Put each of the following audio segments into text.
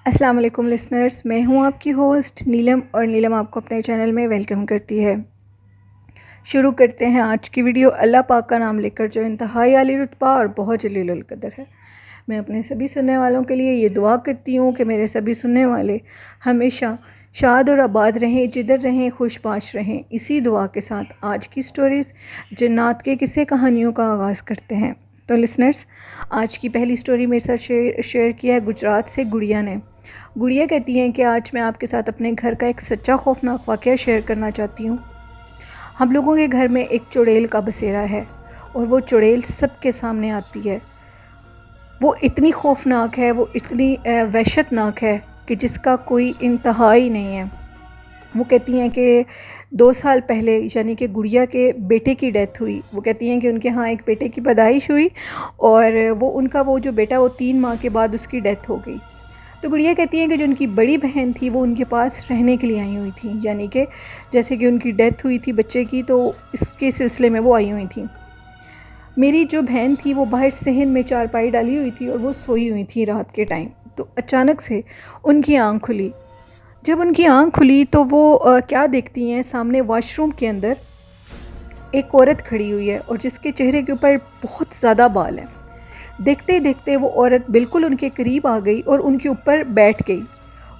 अस्सलाम वालेकुम लिसनर्स, मैं हूं आपकी होस्ट नीलम और नीलम आपको अपने चैनल में वेलकम करती है। शुरू करते हैं आज की वीडियो अल्लाह पाक का नाम लेकर जो इंतहाई आली रुतबा और बहुत जलीलुल कदर है। मैं अपने सभी सुनने वालों के लिए ये दुआ करती हूँ कि मेरे सभी सुनने वाले हमेशा शाद और आबाद रहें, जिधर रहें खुशबाश रहें। इसी दुआ के साथ आज की स्टोरीज़ जन्नात के किस्से कहानियों का आगाज़ करते हैं। तो लिसनर्स, आज की पहली स्टोरी मेरे साथ शेयर किया है गुजरात से गुड़िया ने। गुड़िया कहती हैं कि आज मैं आपके साथ अपने घर का एक सच्चा खौफनाक वाक़या शेयर करना चाहती हूँ। हम लोगों के घर में एक चुड़ैल का बसेरा है और वो चुड़ैल सबके सामने आती है। वो इतनी खौफनाक है, वो इतनी वहशतनाक है कि जिसका कोई इंतहा ही नहीं है। वो कहती हैं कि 2 साल पहले यानी कि गुड़िया के बेटे की डेथ हुई। वो कहती हैं कि उनके यहाँ एक बेटे की पैदाइश हुई और वो जो बेटा वो 3 माह के बाद उसकी डेथ हो गई। तो गुड़िया कहती हैं कि जो उनकी बड़ी बहन थी वो उनके पास रहने के लिए आई हुई थी, यानी कि जैसे कि उनकी डेथ हुई थी बच्चे की तो इसके सिलसिले में वो आई हुई थी। मेरी जो बहन थी वो बाहर सहन में चारपाई डाली हुई थी और वो सोई हुई थी रात के टाइम। तो अचानक से उनकी आँख खुली। जब उनकी आँख खुली तो वो क्या देखती हैं, सामने वॉशरूम के अंदर एक औरत खड़ी हुई है और जिसके चेहरे के ऊपर बहुत ज़्यादा बाल हैं। देखते ही देखते वो औरत बिल्कुल उनके करीब आ गई और उनके ऊपर बैठ गई।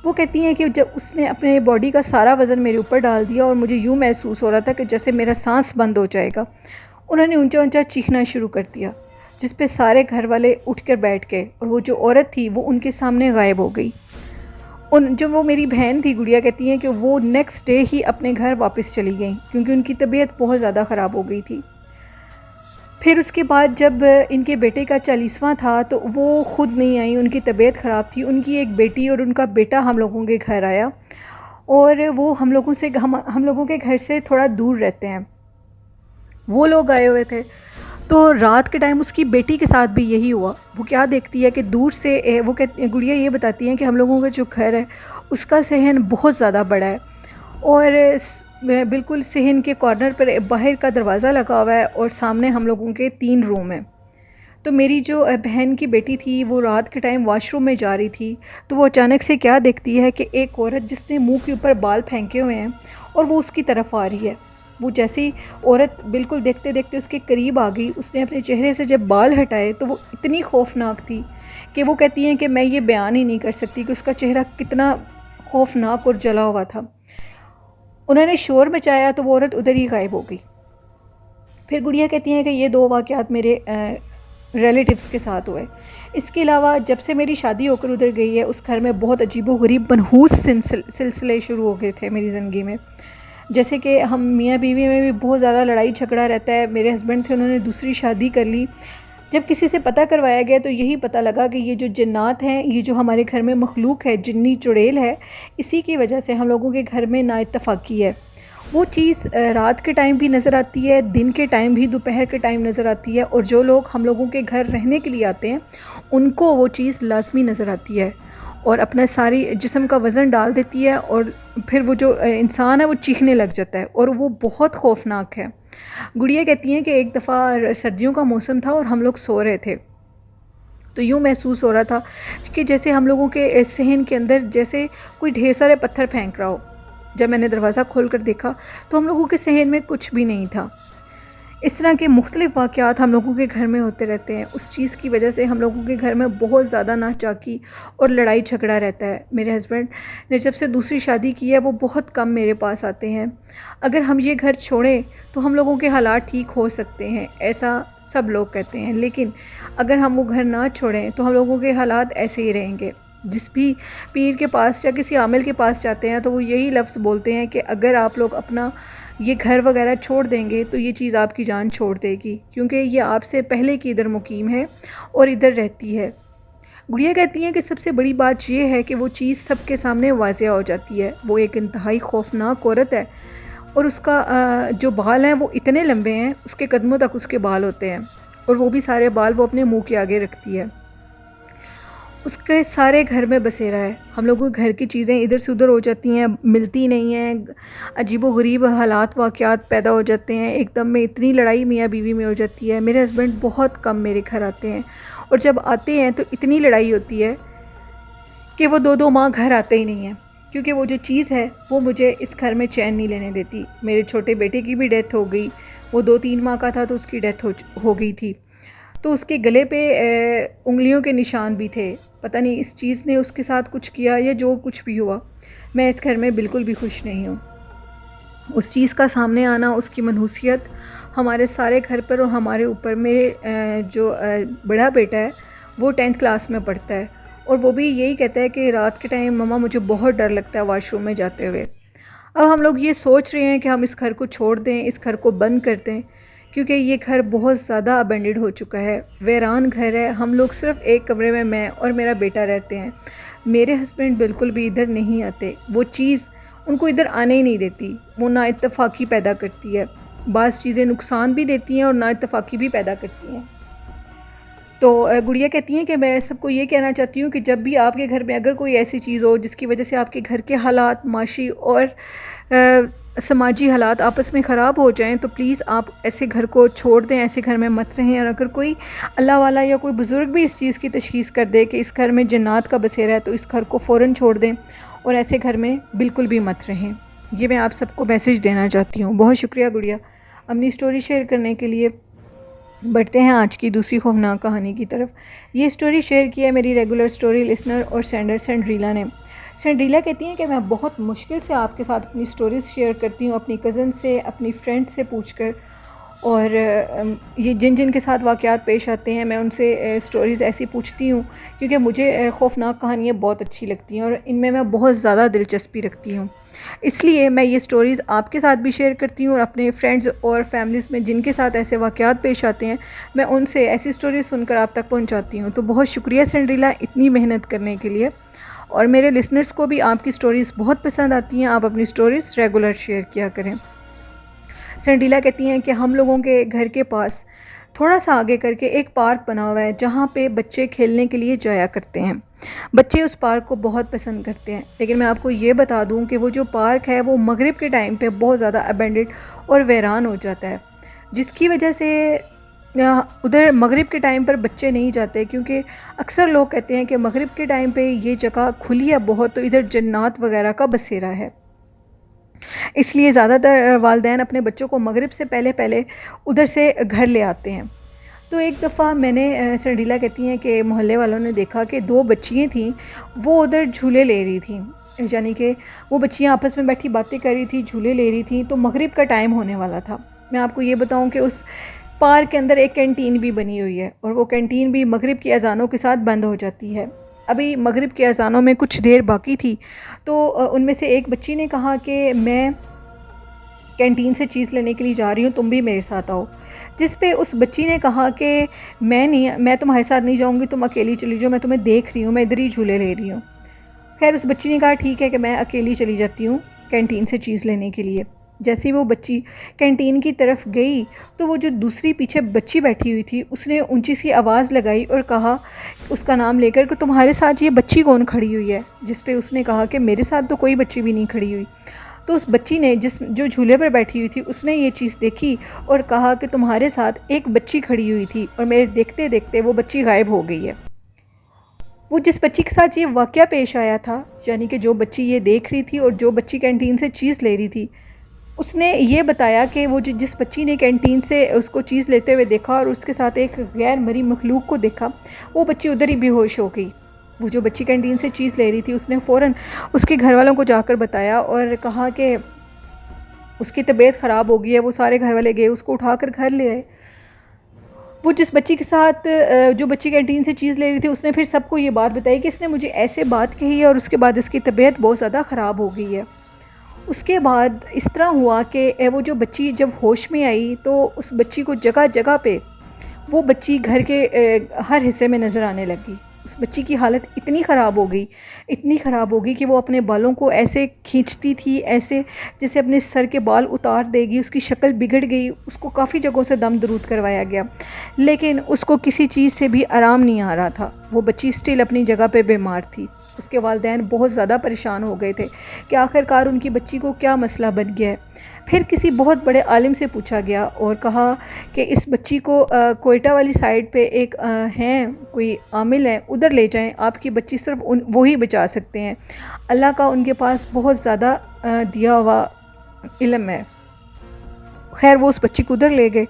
वो कहती हैं कि जब उसने अपने बॉडी का सारा वज़न मेरे ऊपर डाल दिया और मुझे यूँ महसूस हो रहा था कि जैसे मेरा सांस बंद हो जाएगा। उन्होंने ऊंचा ऊंचा चीखना शुरू कर दिया, जिस पे सारे घर वाले उठकर बैठ गए और वो जो औरत थी वो उनके सामने गायब हो गई। जो वो मेरी बहन थी गुड़िया कहती हैं कि वो नेक्स्ट डे ही अपने घर वापस चली गई क्योंकि उनकी तबीयत बहुत ज़्यादा ख़राब हो गई थी। फिर उसके बाद जब इनके बेटे का 40वां था तो वो ख़ुद नहीं आई, उनकी तबीयत ख़राब थी। उनकी एक बेटी और उनका बेटा हम लोगों के घर आया और वो हम लोगों के घर से थोड़ा दूर रहते हैं। वो लोग आए हुए थे तो रात के टाइम उसकी बेटी के साथ भी यही हुआ। वो क्या देखती है कि दूर से गुड़िया ये बताती हैं कि हम लोगों का जो घर है उसका सहन बहुत ज़्यादा बड़ा है और बिल्कुल सहन के कॉर्नर पर बाहर का दरवाज़ा लगा हुआ है और सामने हम लोगों के 3 रूम हैं। तो मेरी जो बहन की बेटी थी वो रात के टाइम वॉशरूम में जा रही थी तो वो अचानक से क्या देखती है कि एक औरत जिसने मुंह के ऊपर बाल फेंके हुए हैं और वो उसकी तरफ आ रही है। वो जैसे ही औरत बिल्कुल देखते देखते उसके करीब आ गई, उसने अपने चेहरे से जब बाल हटाए तो वो इतनी खौफनाक थी कि वो कहती हैं कि मैं ये बयान ही नहीं कर सकती कि उसका चेहरा कितना खौफनाक और जला हुआ था। उन्होंने शोर मचाया तो वो औरत उधर ही गायब हो गई। फिर गुड़िया कहती हैं कि ये 2 वाक़यात मेरे रिलेटिव्स के साथ हुए। इसके अलावा जब से मेरी शादी होकर उधर गई है उस घर में बहुत अजीबोगरीब मनहूस सिलसिले शुरू हो गए थे मेरी ज़िंदगी में। जैसे कि हम मियाँ बीवी में भी बहुत ज़्यादा लड़ाई झगड़ा रहता है। मेरे हस्बैंड थे, उन्होंने दूसरी शादी कर ली। जब किसी से पता करवाया गया तो यही पता लगा कि ये जो जिन्नात हैं, ये जो हमारे घर में मखलूक है, जिन्नी चुड़ैल है, इसी की वजह से हम लोगों के घर में नाइत्तफ़ाक़ी है। वो चीज़ रात के टाइम भी नज़र आती है, दिन के टाइम भी, दोपहर के टाइम नज़र आती है और जो लोग हम लोगों के घर रहने के लिए आते हैं उनको वो चीज़ लाज़मी नज़र आती है और अपना सारी जिस्म का वज़न डाल देती है और फिर वो जो इंसान है वो चीखने लग जाता है और वो बहुत खौफनाक है। गुड़िया कहती हैं कि एक दफ़ा सर्दियों का मौसम था और हम लोग सो रहे थे तो यूँ महसूस हो रहा था कि जैसे हम लोगों के सहन के अंदर जैसे कोई ढेर सारे पत्थर फेंक रहा हो। जब मैंने दरवाज़ा खोल कर देखा तो हम लोगों के सहन में कुछ भी नहीं था। इस तरह के मुख्तलिफ़ वाक़यात हम लोगों के घर में होते रहते हैं। उस चीज़ की वजह से हम लोगों के घर में बहुत ज़्यादा नाचाकी और लड़ाई झगड़ा रहता है। मेरे हस्बैंड ने जब से दूसरी शादी की है वो बहुत कम मेरे पास आते हैं। अगर हम ये घर छोड़ें तो हम लोगों के हालात ठीक हो सकते हैं, ऐसा सब लोग कहते हैं, लेकिन अगर हम वो घर ना छोड़ें तो हम लोगों के हालात ऐसे ही रहेंगे। जिस भी पीर के पास या किसी आमिल के पास जाते हैं तो वो यही लफ्ज़ बोलते हैं कि अगर आप लोग अपना ये घर वगैरह छोड़ देंगे तो ये चीज़ आपकी जान छोड़ देगी, क्योंकि ये आपसे पहले की इधर मुकीम है और इधर रहती है। गुड़िया कहती हैं कि सबसे बड़ी बात ये है कि वो चीज़ सबके सामने वाज़िया हो जाती है। वो एक इंतहाई खौफनाक औरत है और उसका जो बाल हैं वो इतने लंबे हैं, उसके कदमों तक उसके बाल होते हैं और वो भी सारे बाल वो अपने मुँह के आगे रखती है। उसके सारे घर में बसेरा है। हम लोगों के घर की चीज़ें इधर से उधर हो जाती हैं, मिलती नहीं हैं, अजीबोगरीब हालात वाक़यात पैदा हो जाते हैं। एकदम में इतनी लड़ाई मियाँ बीवी में हो जाती है। मेरे हस्बैंड बहुत कम मेरे घर आते हैं और जब आते हैं तो इतनी लड़ाई होती है कि वो 2-2 माह घर आते ही नहीं हैं, क्योंकि वो जो चीज़ है वो मुझे इस घर में चैन नहीं लेने देती। मेरे छोटे बेटे की भी डेथ हो गई, वो 2-3 माह का था तो उसकी डेथ हो गई थी। तो उसके गले पे उंगलियों के निशान भी थे। पता नहीं इस चीज़ ने उसके साथ कुछ किया या जो कुछ भी हुआ, मैं इस घर में बिल्कुल भी खुश नहीं हूँ। उस चीज़ का सामने आना, उसकी मनहूसियत हमारे सारे घर पर और हमारे ऊपर। मेरे जो बड़ा बेटा है वो 10th क्लास में पढ़ता है और वो भी यही कहता है कि रात के टाइम मम्मा मुझे बहुत डर लगता है वॉशरूम में जाते हुए। अब हम लोग ये सोच रहे हैं कि हम इस घर को छोड़ दें, इस घर को बंद कर दें, क्योंकि ये घर बहुत ज़्यादा अबेंडेड हो चुका है, वीरान घर है। हम लोग सिर्फ एक कमरे में मैं और मेरा बेटा रहते हैं। मेरे हस्बैंड बिल्कुल भी इधर नहीं आते, वो चीज़ उनको इधर आने ही नहीं देती। वो नाइत्तेफाकी पैदा करती है, बाज़ चीज़ें नुकसान भी देती हैं और नाइत्तेफाकी भी पैदा करती हैं। तो गुड़िया कहती हैं कि मैं सबको ये कहना चाहती हूँ कि जब भी आपके घर में अगर कोई ऐसी चीज़ हो जिसकी वजह से आपके घर के हालात, माशी और समाजी हालात आपस में ख़राब हो जाएं, तो प्लीज़ आप ऐसे घर को छोड़ दें, ऐसे घर में मत रहें। और अगर कोई अल्लाह वाला या कोई बुज़ुर्ग भी इस चीज़ की तशख़ीस कर दे कि इस घर में जन्नात का बसेरा है, तो इस घर को फ़ौरन छोड़ दें और ऐसे घर में बिल्कुल भी मत रहें। ये मैं आप सबको मैसेज देना चाहती हूँ। बहुत शुक्रिया गुड़िया अपनी स्टोरी शेयर करने के लिए। बढ़ते हैं आज की दूसरी खौफनाक कहानी की तरफ। ये स्टोरी शेयर की है मेरी रेगुलर स्टोरी लिसनर और सेंडर सेंड्रीला ने। सेंड्रीला कहती हैं कि मैं बहुत मुश्किल से आपके साथ अपनी स्टोरीज़ शेयर करती हूँ, अपनी कज़न से, अपनी फ्रेंड से पूछकर, और ये जिन के साथ वाक़यात पेश आते हैं मैं उनसे स्टोरीज़ ऐसी पूछती हूँ, क्योंकि मुझे खौफनाक कहानियाँ बहुत अच्छी लगती हैं और इनमें मैं बहुत ज़्यादा दिलचस्पी रखती हूँ। इसलिए मैं ये स्टोरीज़ आपके साथ भी शेयर करती हूँ और अपने फ्रेंड्स और फैमिलीज़ में जिनके साथ ऐसे वाक़यात पेश आते हैं, मैं उनसे ऐसी स्टोरीज़ सुनकर आप तक पहुँचाती हूँ। तो बहुत शुक्रिया सेंड्रीला इतनी मेहनत करने के लिए। और मेरे लिसनर्स को भी आपकी स्टोरीज़ बहुत पसंद आती हैं, आप अपनी स्टोरीज़ रेगुलर शेयर किया करें। सेंड्रीला कहती हैं कि हम लोगों के घर के पास थोड़ा सा आगे करके एक पार्क बना हुआ है जहाँ पे बच्चे खेलने के लिए जाया करते हैं। बच्चे उस पार्क को बहुत पसंद करते हैं, लेकिन मैं आपको ये बता दूं कि वो जो पार्क है वो मगरिब के टाइम पे बहुत ज़्यादा अबेंडेड और वीरान हो जाता है, जिसकी वजह से उधर मगरिब के टाइम पर बच्चे नहीं जाते, क्योंकि अक्सर लोग कहते हैं कि मगरिब के टाइम पे ये जगह खुली है बहुत, तो इधर जन्नात वगैरह का बसेरा है। इसलिए ज़्यादातर वालिदैन अपने बच्चों को मगरिब से पहले पहले उधर से घर ले आते हैं। तो एक दफ़ा मैंने, सेंड्रीला कहती हैं कि मोहल्ले वालों ने देखा कि 2 बच्चियाँ थीं, वो उधर झूले ले रही थीं, यानी कि वो बच्चियाँ आपस में बैठी बातें कर रही थी, झूले ले रही थी। तो मगरिब का टाइम होने वाला था। मैं आपको ये बताऊं कि उस पार्क के अंदर एक कैंटीन भी बनी हुई है और वो कैंटीन भी मगरिब की अज़ानों के साथ बंद हो जाती है। अभी मगरिब की अज़ानों में कुछ देर बाकी थी, तो उनमें से एक बच्ची ने कहा कि मैं कैंटीन से चीज़ लेने के लिए जा रही हूँ, तुम भी मेरे साथ आओ। जिस पे उस बच्ची ने कहा कि मैं तुम्हारे साथ नहीं जाऊँगी, तुम अकेली चली जाओ, मैं तुम्हें देख रही हूँ, मैं इधर ही झूले ले रही हूँ। खैर उस बच्ची ने कहा ठीक है कि मैं अकेली चली जाती हूँ कैंटीन से चीज़ लेने के लिए। जैसे ही वो बच्ची कैंटीन की तरफ गई, तो वो जो दूसरी पीछे बच्ची बैठी हुई थी उसने ऊंची सी आवाज़ लगाई और कहा, उसका नाम लेकर, कि तुम्हारे साथ ये बच्ची कौन खड़ी हुई है। जिस पे उसने कहा कि मेरे साथ तो कोई बच्ची भी नहीं खड़ी हुई। तो उस बच्ची ने जो झूले पर बैठी हुई थी उसने ये चीज़ देखी और कहा कि तुम्हारे साथ एक बच्ची खड़ी हुई थी और मेरे देखते देखते वो बच्ची गायब हो गई है। वो जिस बच्ची के साथ ये वाक़या पेश आया था, यानी कि जो बच्ची ये देख रही थी और जो बच्ची कैंटीन से चीज़ ले रही थी, उसने ये बताया कि वो जिस बच्ची ने कैंटीन से उसको चीज़ लेते हुए देखा और उसके साथ एक गैर मरी मखलूक को देखा, वो बच्ची उधर ही बेहोश हो गई। वो जो बच्ची कैंटीन से चीज़ ले रही थी उसने फ़ौरन उसके घर वालों को जाकर बताया और कहा कि उसकी तबीयत ख़राब हो गई है। वो सारे घर वाले गए, उसको उठाकर घर ले आए। वो जिस बच्ची के साथ जो बच्ची कैंटीन से चीज़ ले रही थी उसने फिर सबको ये बात बताई कि इसने मुझे ऐसे बात कही है और उसके बाद इसकी तबीयत बहुत ज़्यादा ख़राब हो गई है। उसके बाद इस तरह हुआ कि वो जो बच्ची जब होश में आई तो उस बच्ची को जगह जगह पे वो बच्ची घर के हर हिस्से में नज़र आने लगी। उस बच्ची की हालत इतनी ख़राब हो गई कि वो अपने बालों को ऐसे खींचती थी, ऐसे जैसे अपने सर के बाल उतार देगी। उसकी शक्ल बिगड़ गई। उसको काफ़ी जगहों से दम दरूद करवाया गया, लेकिन उसको किसी चीज़ से भी आराम नहीं आ रहा था। वो बच्ची स्टिल अपनी जगह पे बीमार थी। उसके वालिदैन बहुत ज़्यादा परेशान हो गए थे कि आखिरकार उनकी बच्ची को क्या मसला बन गया है। फिर किसी बहुत बड़े आलिम से पूछा गया और कहा कि इस बच्ची को कोयटा वाली साइड पे एक हैं कोई आमिल है, उधर ले जाएं, आपकी बच्ची सिर्फ वो ही बचा सकते हैं, अल्लाह का उनके पास बहुत ज़्यादा दिया हुआ इल्म है। खैर वो उस बच्ची को उधर ले गए।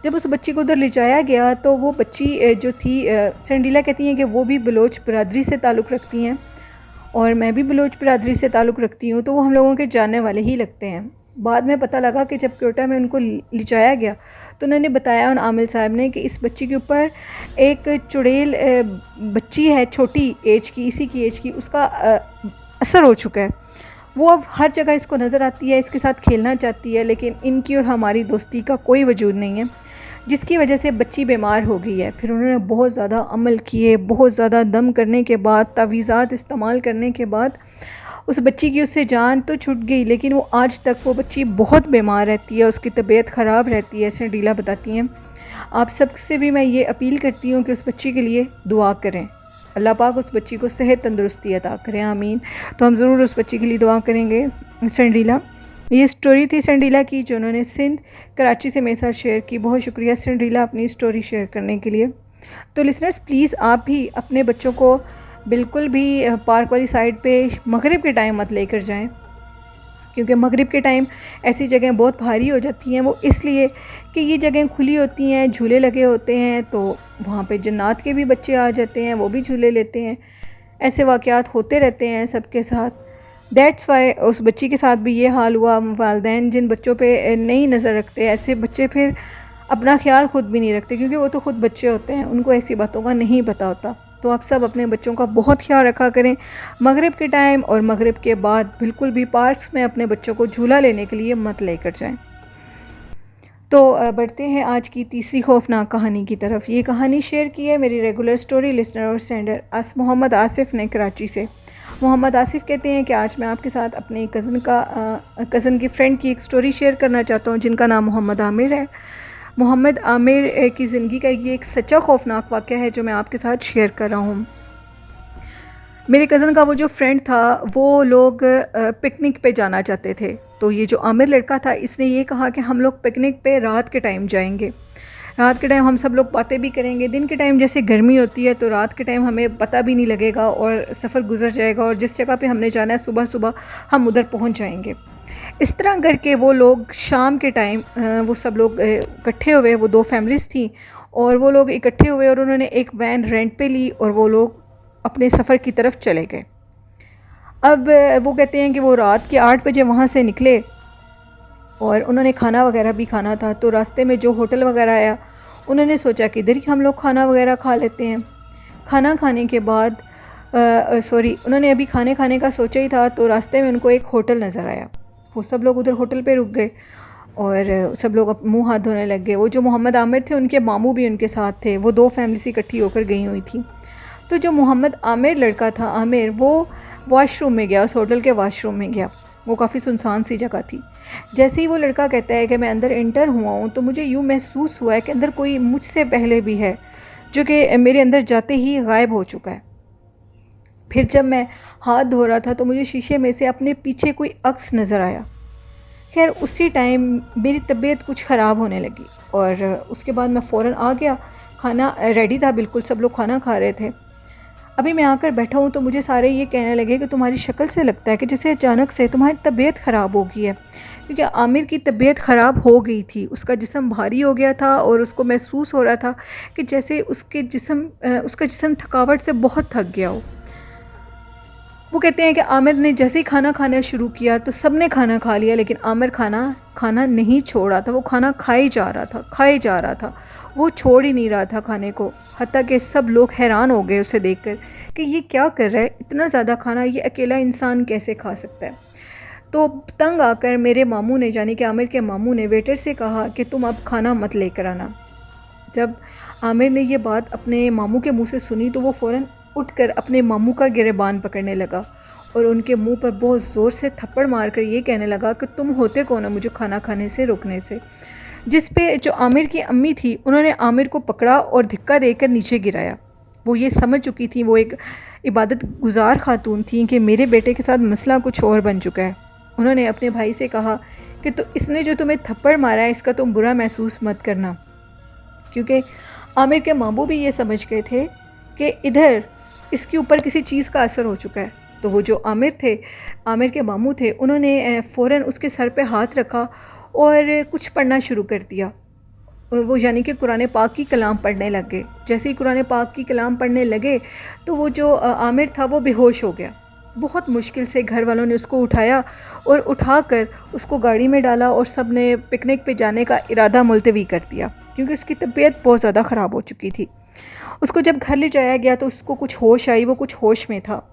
जब उस बच्ची को उधर ले जाया गया तो वो बच्ची जो थी, संडीला कहती हैं कि वो भी बलोच बरादरी से ताल्लुक़ रखती हैं और मैं भी बलोच बरादरी से ताल्लुक़ रखती हूँ, तो वो हम लोगों के जानने वाले ही लगते हैं। बाद में पता लगा कि जब कोयटा में उनको ले जाया गया तो उन्होंने बताया उन आमिल साहब ने कि इस बच्ची के ऊपर एक चुड़ैल बच्ची है, छोटी एज की, इसी की एज की, उसका असर हो चुका है। वो अब हर जगह इसको नज़र आती है, इसके साथ खेलना चाहती है, लेकिन इनकी और हमारी दोस्ती का कोई वजूद नहीं है, जिसकी वजह से बच्ची बीमार हो गई है। फिर उन्होंने बहुत ज़्यादा अमल किए, बहुत ज़्यादा दम करने के बाद, तावीज़ात इस्तेमाल करने के बाद उस बच्ची की उससे जान तो छूट गई, लेकिन वो आज तक वो बच्ची बहुत बीमार रहती है, उसकी तबीयत ख़राब रहती है, ऐसे डीला बताती हैं। आप सब से भी मैं ये अपील करती हूँ कि उस बच्ची के लिए दुआ करें, अल्लाह पाक उस बच्ची को सेहत तंदुरुस्ती अता करें, आमीन। तो हम ज़रूर उस बच्ची के लिए दुआ करेंगे। संडीला, ये स्टोरी थी संडीला की जो उन्होंने सिंध कराची से मेरे साथ शेयर की। बहुत शुक्रिया संडीला अपनी स्टोरी शेयर करने के लिए। तो लिसनर्स, प्लीज़ आप भी अपने बच्चों को बिल्कुल भी पार्क वाली साइड पे मगरिब के टाइम मत लेकर जाएं, क्योंकि मगरिब के टाइम ऐसी जगह बहुत भारी हो जाती हैं। वो इसलिए कि ये जगह खुली होती हैं, झूले लगे होते हैं, तो वहाँ पे जन्नात के भी बच्चे आ जाते हैं, वो भी झूले लेते हैं। ऐसे वाक़यात होते रहते हैं सबके साथ। दैट्स वाई उस बच्ची के साथ भी ये हाल हुआ। वालिदैन जिन बच्चों पे नहीं नज़र रखते, ऐसे बच्चे फिर अपना ख्याल ख़ुद भी नहीं रखते, क्योंकि वो तो ख़ुद बच्चे होते हैं, उनको ऐसी बातों का नहीं पता होता। तो आप सब अपने बच्चों का बहुत ख्याल रखा करें मगरिब के टाइम, और मगरिब के बाद बिल्कुल भी पार्क्स में अपने बच्चों को झूला लेने के लिए मत लेकर जाएं। तो बढ़ते हैं आज की तीसरी खौफनाक कहानी की तरफ। ये कहानी शेयर की है मेरी रेगुलर स्टोरी लिसनर और सेंडर मोहम्मद आसिफ़ ने कराची से। मोहम्मद आसिफ़ कहते हैं कि आज मैं आपके साथ अपने कज़न की फ्रेंड की एक स्टोरी शेयर करना चाहता हूँ, जिनका नाम मोहम्मद आमिर है। मोहम्मद आमिर की ज़िंदगी का ये एक सच्चा खौफनाक वाक़या है जो मैं आपके साथ शेयर कर रहा हूँ। मेरे कज़न का वो जो फ्रेंड था, वो लोग पिकनिक पे जाना चाहते थे। तो ये जो आमिर लड़का था, इसने ये कहा कि हम लोग पिकनिक पे रात के टाइम जाएंगे, रात के टाइम हम सब लोग बातें भी करेंगे। दिन के टाइम जैसे गर्मी होती है, तो रात के टाइम हमें पता भी नहीं लगेगा और सफ़र गुजर जाएगा, और जिस जगह पे हमने जाना है सुबह सुबह हम उधर पहुंच जाएंगे। इस तरह करके वो लोग शाम के टाइम वो सब लोग इकट्ठे हुए, वो दो फैमिलीज़ थी, और वो लोग इकट्ठे हुए और उन्होंने एक वैन रेंट पे ली और वो लोग अपने सफ़र की तरफ चले गए। अब वो कहते हैं कि वो रात के 8 बजे वहाँ से निकले और उन्होंने खाना वगैरह भी खाना था। तो रास्ते में जो होटल वगैरह आया, उन्होंने सोचा कि इधर ही हम लोग खाना वगैरह खा लेते हैं। खाना खाने के बाद उन्होंने अभी खाने का सोचा ही था, तो रास्ते में उनको एक होटल नज़र आया। वो सब लोग उधर होटल पे रुक गए और सब लोग मुंह हाथ धोने लग गए। वो जो मोहम्मद आमिर थे, उनके मामू भी उनके साथ थे। वो दो फैमिली से इकट्ठी होकर गई हुई थी। तो जो मोहम्मद आमिर लड़का था, आमिर, वो वॉशरूम में गया, उस होटल के वॉशरूम में गया। वो काफ़ी सुनसान सी जगह थी। जैसे ही वो लड़का कहता है कि मैं अंदर इंटर हुआ हूँ, तो मुझे यूँ महसूस हुआ है कि अंदर कोई मुझसे पहले भी है, जो कि मेरे अंदर जाते ही गायब हो चुका है। फिर जब मैं हाथ धो रहा था तो मुझे शीशे में से अपने पीछे कोई अक्स नज़र आया। खैर उसी टाइम मेरी तबीयत कुछ ख़राब होने लगी और उसके बाद मैं फ़ौरन आ गया। खाना रेडी था, बिल्कुल सब लोग खाना खा रहे थे। अभी मैं आकर बैठा हूँ तो मुझे सारे ये कहने लगे कि तुम्हारी शक्ल से लगता है कि जैसे अचानक से तुम्हारी तबीयत ख़राब हो गई है, क्योंकि आमिर की तबीयत ख़राब हो गई थी। उसका जिस्म भारी हो गया था और उसको महसूस हो रहा था कि जैसे उसका जिस्म थकावट से बहुत थक गया हो। वो कहते हैं कि आमिर ने जैसे ही खाना खाना शुरू किया तो सब ने खाना खा लिया, लेकिन आमिर खाना नहीं छोड़ रहा था। वो खाना खाए जा रहा था, वो छोड़ ही नहीं रहा था खाने को। हत्ता कि सब लोग हैरान हो गए उसे देखकर कि ये क्या कर रहा है, इतना ज़्यादा खाना ये अकेला इंसान कैसे खा सकता है। तो तंग आकर मेरे मामू ने, यानी कि आमिर के मामू ने, वेटर से कहा कि तुम अब खाना मत लेकर आना। जब आमिर ने ये बात अपने मामू के मुंह से सुनी तो वो फ़ौरन उठकर अपने मामू का गिरेबान पकड़ने लगा और उनके मुंह पर बहुत ज़ोर से थप्पड़ मारकर ये कहने लगा कि तुम होते कौन हो मुझे खाना खाने से रोकने से। जिस पे जो आमिर की अम्मी थी, उन्होंने आमिर को पकड़ा और धिक्का देकर नीचे गिराया। वो ये समझ चुकी थी, वो एक इबादत गुजार खातून थी कि मेरे बेटे के साथ मसला कुछ और बन चुका है। उन्होंने अपने भाई से कहा कि तो इसने जो तुम्हें थप्पड़ मारा है इसका तुम बुरा महसूस मत करना, क्योंकि आमिर के मामू भी ये समझ गए थे कि इधर इसके ऊपर किसी चीज़ का असर हो चुका है। तो वो जो आमिर के मामू थे, उन्होंने फ़ौरन उसके सर पे हाथ रखा और कुछ पढ़ना शुरू कर दिया। वो यानी कि कुरान पाक की कलाम पढ़ने लग गए। जैसे ही कुरान पाक की कलाम पढ़ने लगे तो वो जो आमिर था वो बेहोश हो गया। बहुत मुश्किल से घर वालों ने उसको उठाया और उठाकर उसको गाड़ी में डाला और सब ने पिकनिक पे जाने का इरादा मुलतवी कर दिया, क्योंकि उसकी तबीयत बहुत ज़्यादा ख़राब हो चुकी थी। उसको जब घर ले जाया गया तो उसको कुछ होश आई, वो कुछ होश में था।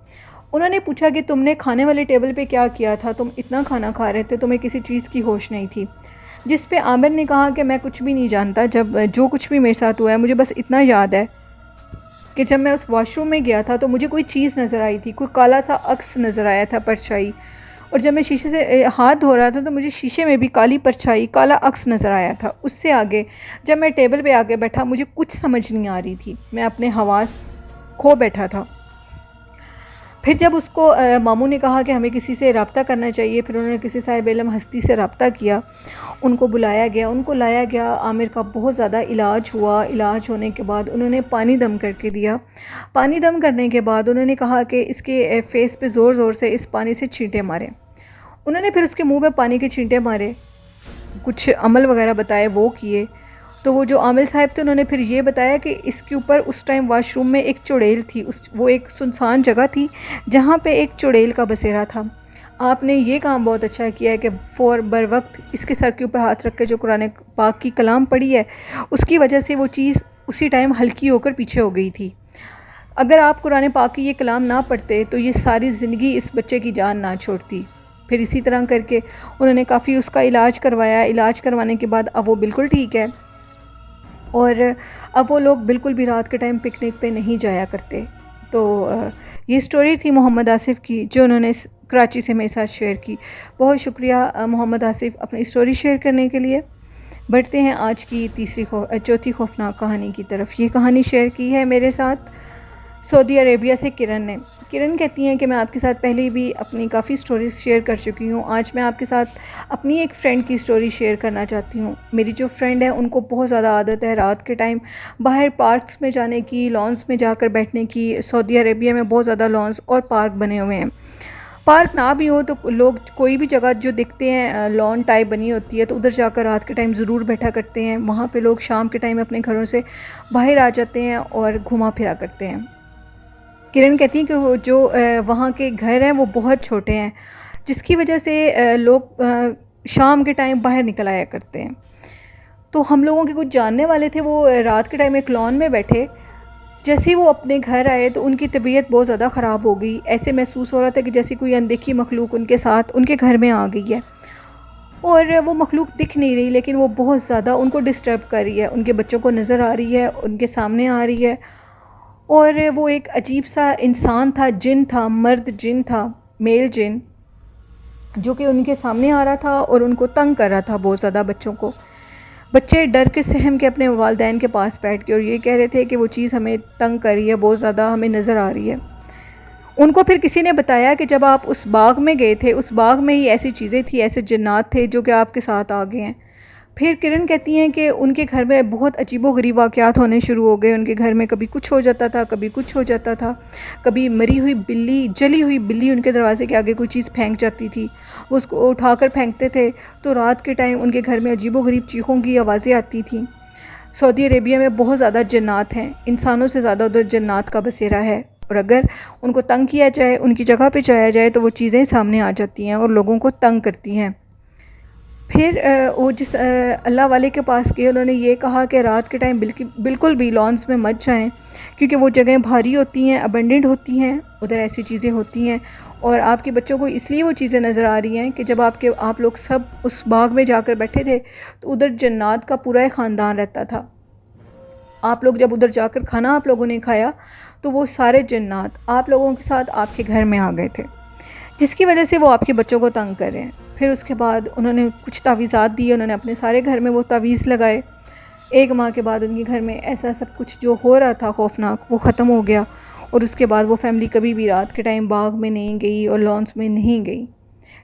उन्होंने पूछा कि तुमने खाने वाले टेबल पे क्या किया था, तुम इतना खाना खा रहे थे, तुम्हें किसी चीज़ की होश नहीं थी। जिस पे आमिर ने कहा कि मैं कुछ भी नहीं जानता, जब जो कुछ भी मेरे साथ हुआ है मुझे बस इतना याद है कि जब मैं उस वॉशरूम में गया था तो मुझे कोई चीज़ नज़र आई थी, कोई काला सा अक्स नज़र आया था, परछाई। और जब मैं शीशे से हाथ धो रहा था तो मुझे शीशे में भी काली परछाई, काला अक्स नज़र आया था। उससे आगे जब मैं टेबल पे आके बैठा मुझे कुछ समझ नहीं आ रही थी, मैं अपने हवास खो बैठा था। फिर जब उसको मामू ने कहा कि हमें किसी से रब्ता करना चाहिए, फिर उन्होंने किसी साहिब इल्म हस्ती से रब्ता किया, उनको बुलाया गया, उनको लाया गया। आमिर का बहुत ज़्यादा इलाज हुआ। इलाज होने के बाद उन्होंने पानी दम करके दिया। पानी दम करने के बाद उन्होंने कहा कि इसके फेस पे ज़ोर ज़ोर से इस पानी से छींटे मारें। उन्होंने फिर उसके मुंह पे पानी के छींटे मारे, कुछ अमल वगैरह बताए, वो किए। तो वो जो आमिल साहब थे उन्होंने फिर ये बताया कि इसके ऊपर उस टाइम वाशरूम में एक चुड़ैल थी। वो एक सुनसान जगह थी जहाँ पे एक चुड़ैल का बसेरा था। आपने ये काम बहुत अच्छा किया है कि बर वक्त इसके सर के ऊपर हाथ रख के जो कुरान पाक की कलाम पढ़ी है, उसकी वजह से वो चीज़ उसी टाइम हल्की होकर पीछे हो गई थी। अगर आप कुरान पाक की ये कलाम ना पढ़ते तो ये सारी ज़िंदगी इस बच्चे की जान ना छोड़ती। फिर इसी तरह करके उन्होंने काफ़ी उसका इलाज करवाया। इलाज करवाने के बाद अब वो बिल्कुल ठीक है और अब वो लोग बिल्कुल भी रात के टाइम पिकनिक पे नहीं जाया करते। तो ये स्टोरी थी मोहम्मद आसिफ़ की, जो उन्होंने कराची से मेरे साथ शेयर की। बहुत शुक्रिया मोहम्मद आसिफ़ अपनी स्टोरी शेयर करने के लिए। बढ़ते हैं आज की चौथी खौफनाक कहानी की तरफ। ये कहानी शेयर की है मेरे साथ सऊदी अरेबिया से किरण ने। किरण कहती हैं कि मैं आपके साथ पहले भी अपनी काफ़ी स्टोरीज़ शेयर कर चुकी हूँ। आज मैं आपके साथ अपनी एक फ़्रेंड की स्टोरी शेयर करना चाहती हूँ। मेरी जो फ्रेंड है उनको बहुत ज़्यादा आदत है रात के टाइम बाहर पार्क्स में जाने की, लॉन्स में जाकर बैठने की। सऊदी अरेबिया में बहुत ज़्यादा लॉन्स और पार्क बने हुए हैं। पार्क ना भी हो तो लोग कोई भी जगह जो दिखते हैं लॉन टाइप बनी होती है तो उधर जाकर रात के टाइम ज़रूर बैठा करते हैं। वहाँ पे लोग शाम के टाइम अपने घरों से बाहर आ जाते हैं और घुमा फिरा करते हैं। किरण कहती हैं कि वो जो वहाँ के घर हैं वो बहुत छोटे हैं, जिसकी वजह से लोग शाम के टाइम बाहर निकल आया करते हैं। तो हम लोगों के कुछ जानने वाले थे, वो रात के टाइम एक लॉन में बैठे। जैसे ही वो अपने घर आए तो उनकी तबीयत बहुत ज़्यादा ख़राब हो गई। ऐसे महसूस हो रहा था कि जैसे कोई अनदेखी मखलूक उनके साथ उनके घर में आ गई है और वो मखलूक दिख नहीं रही, लेकिन वो बहुत ज़्यादा उनको डिस्टर्ब कर रही है। उनके बच्चों को नज़र आ रही है, उनके सामने आ रही है। और वो एक अजीब सा इंसान था, जिन था, मर्द जिन था, मेल जिन, जो कि उनके सामने आ रहा था और उनको तंग कर रहा था बहुत ज़्यादा बच्चों को। बच्चे डर के सहम के अपने वालिदैन के पास बैठ के और ये कह रहे थे कि वो चीज़ हमें तंग कर रही है, बहुत ज़्यादा हमें नज़र आ रही है। उनको फिर किसी ने बताया कि जब आप उस बाग में गए थे, उस बाग में ही ऐसी चीज़ें थी, ऐसे जिन्नात थे जो कि आपके साथ आ गए हैं। फिर किरण कहती हैं कि उनके घर में बहुत अजीबोगरीब वाक़यात होने शुरू हो गए। उनके घर में कभी कुछ हो जाता था, कभी कुछ हो जाता था। कभी मरी हुई बिल्ली, जली हुई बिल्ली उनके दरवाज़े के आगे कोई चीज़ फेंक जाती थी, वो उसको उठाकर फेंकते थे। तो रात के टाइम उनके घर में अजीबोगरीब चीखों की आवाज़ें आती थीं। सऊदी अरेबिया में बहुत ज़्यादा जन्नात हैं, इंसानों से ज़्यादा उधर जन्नात का बसेरा है। और अगर उनको तंग किया जाए, उनकी जगह पे जाया जाए तो वो चीज़ें सामने आ जाती हैं और लोगों को तंग करती हैं। फिर वो जिस अल्लाह वाले के पास गए, उन्होंने ये कहा कि रात के टाइम बिल्कुल भी लॉन्स में मत जाएं, क्योंकि वो जगह भारी होती हैं, अबंडेंट होती हैं, उधर ऐसी चीज़ें होती हैं। और आपके बच्चों को इसलिए वो चीज़ें नज़र आ रही हैं कि जब आप लोग सब उस बाग में जाकर बैठे थे तो उधर जन्नात का पूरा एक ख़ानदान रहता था। आप लोग जब उधर जाकर खाना आप लोगों ने खाया तो वो सारे जन्नात आप लोगों के साथ आपके घर में आ गए थे, जिसकी वजह से वो आपके बच्चों को तंग कर रहे हैं। फिर उसके बाद उन्होंने कुछ तावीज़ात दिए, उन्होंने अपने सारे घर में वो तावीज़ लगाए। 1 माह के बाद उनके घर में ऐसा सब कुछ जो हो रहा था खौफनाक, वो ख़त्म हो गया। और उसके बाद वो फैमिली कभी भी रात के टाइम बाग में नहीं गई और लॉन्स में नहीं गई।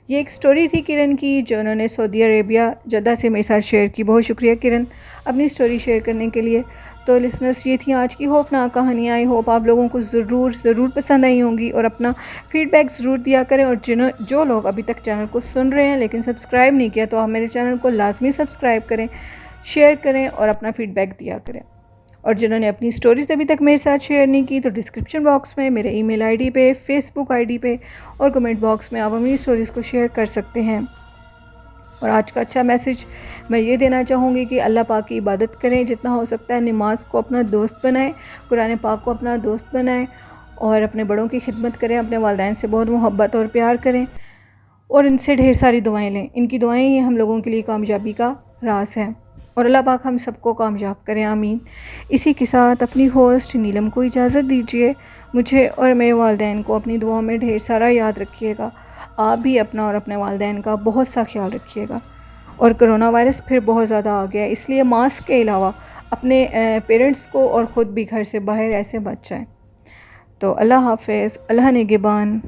ये एक स्टोरी थी किरण की, जो उन्होंने सऊदी अरेबिया जद्दा से मेरे साथ शेयर की। बहुत शुक्रिया किरण अपनी स्टोरी शेयर करने के लिए। तो लिसनर्स, ये थी आज की खौफनाक कहानी। आई होप आप लोगों को ज़रूर पसंद आई होंगी और अपना फ़ीडबैक ज़रूर दिया करें। और जो लोग अभी तक चैनल को सुन रहे हैं लेकिन सब्सक्राइब नहीं किया, तो आप मेरे चैनल को लाजमी सब्सक्राइब करें, शेयर करें और अपना फ़ीडबैक दिया करें। और जिन्होंने अपनी स्टोरीज़ अभी तक मेरे साथ शेयर नहीं की, तो डिस्क्रिप्शन बॉक्स में मेरे ईमेल आईडी पे, फेसबुक आईडी पे और कमेंट बॉक्स में आप अपनी स्टोरीज़ को शेयर कर सकते हैं। और आज का अच्छा मैसेज मैं ये देना चाहूँगी कि अल्लाह पाक की इबादत करें जितना हो सकता है, नमाज को अपना दोस्त बनाएं, कुरान पाक को अपना दोस्त बनाएं और अपने बड़ों की खिदमत करें, अपने वालिदैन से बहुत मोहब्बत और प्यार करें और इनसे ढेर सारी दुआएं लें। इनकी दुआएं ही हम लोगों के लिए कामयाबी का राज है। और अल्लाह पाक हम सबको कामयाब करें, आमीन। इसी के साथ अपनी होस्ट नीलम को इजाज़त दीजिए। मुझे और मेरे वालिदैन को अपनी दुआओं में ढेर सारा याद रखिएगा। आप भी अपना और अपने वालिदैन का बहुत सा ख्याल रखिएगा। और कोरोना वायरस फिर बहुत ज़्यादा आ गया है, इसलिए मास्क के अलावा अपने पेरेंट्स को और ख़ुद भी घर से बाहर ऐसे बच जाएँ। तो अल्लाह हाफ़िज़, अल्लाह निगहबान।